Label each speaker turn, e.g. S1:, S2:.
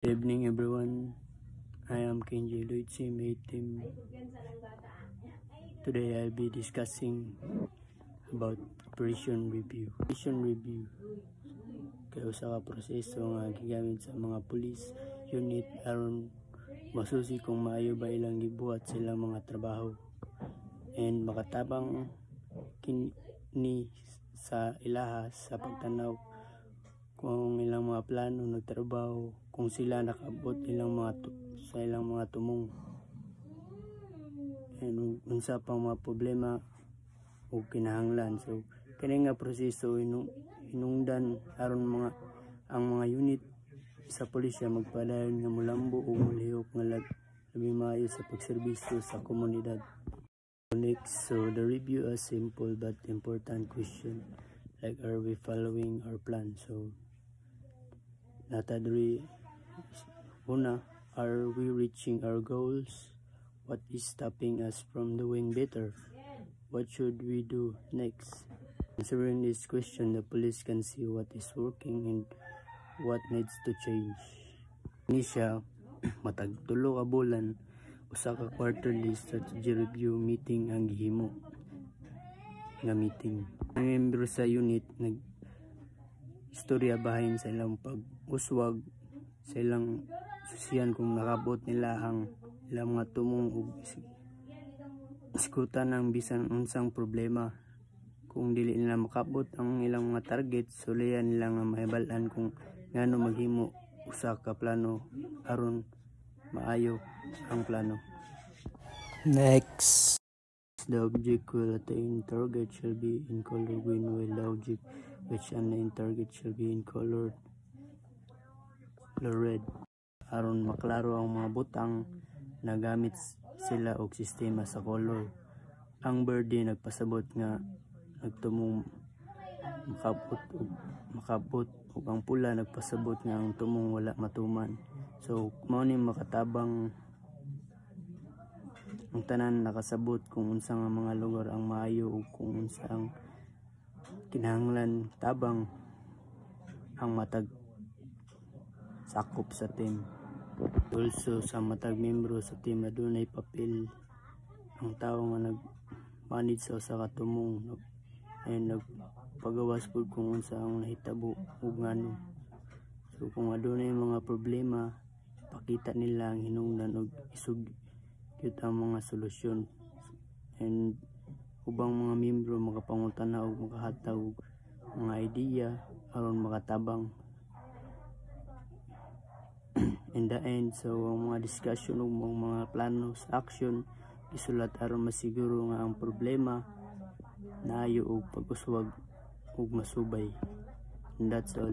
S1: Good evening everyone, I am Kenji Luigi, May team. Today I'll be discussing about operation review. Kaya usa ka proseso nga gigamit sa mga police unit aron masusi kung maayo ba ilang gibuhat silang mga trabaho and makatabang kini sa ilaha sa pagtanaw kung ilang mga plano nagtrabaho, kung sila nakabot ilang mga tumong, and unsa pang mga problema o kinahanglan. So kani nga proseso hinungdan aron ang mga unit sa pulisya magpadayon nga mulambo o mulihok nga labi maayo sa pagserbisyo sa komunidad. Next, so the review a simple but important question like, are we following our plan? So natadri una, are we reaching our goals? What is stopping us from doing better? What should we do next? Answering this question, the police can see what is working and what needs to change. Ini siya matag 3 ka bulan usa ka quarterly strategy review meeting ang gihimo nga meeting. Ang membro sa unit istorya bahin sa ilang pag-uswag, sa ilang susiyan kung nakabot nila ang ilang mga tumong ug iskutan ang bisan unsang problema. Kung dili nila makabot ang ilang mga target, sulian nila nga mahibal-an kung ngano maghimo usa ka plano aron maayo ang plano. Next, the object will attain target shall be in color green, while the object which an target shall be in color red. Aron maklaro ang mga butang, nagamit sila og sistema sa color. Ang Verde nagpasabot nga nagtumong makabot ug ang pula nagpasabot nga ang tumong wala matuman. So mao ni makatabang ang tanan nakasabot kung unsa nga mga lugar ang maayo ug kung unsa ang kinahanglan tabang ang matag sakop sa team. Also sa matag membro sa team adunay papel ang tawo nga nag-manage sa usa ka tumong ay nagpagawas pud kung unsa ang nahitabo ug ngano. So kung adunay mga problema, pakita nila ang hinungdan ug isugyot ang mga solusyon, and ubang mga membro makapangutana ug makahatag mga idea aron makatabang. In the end, so ang mga discussion ug mga plano sa action isulat aron masiguro nga ang problema naayo og pag-uswag ug masubay. And that's all.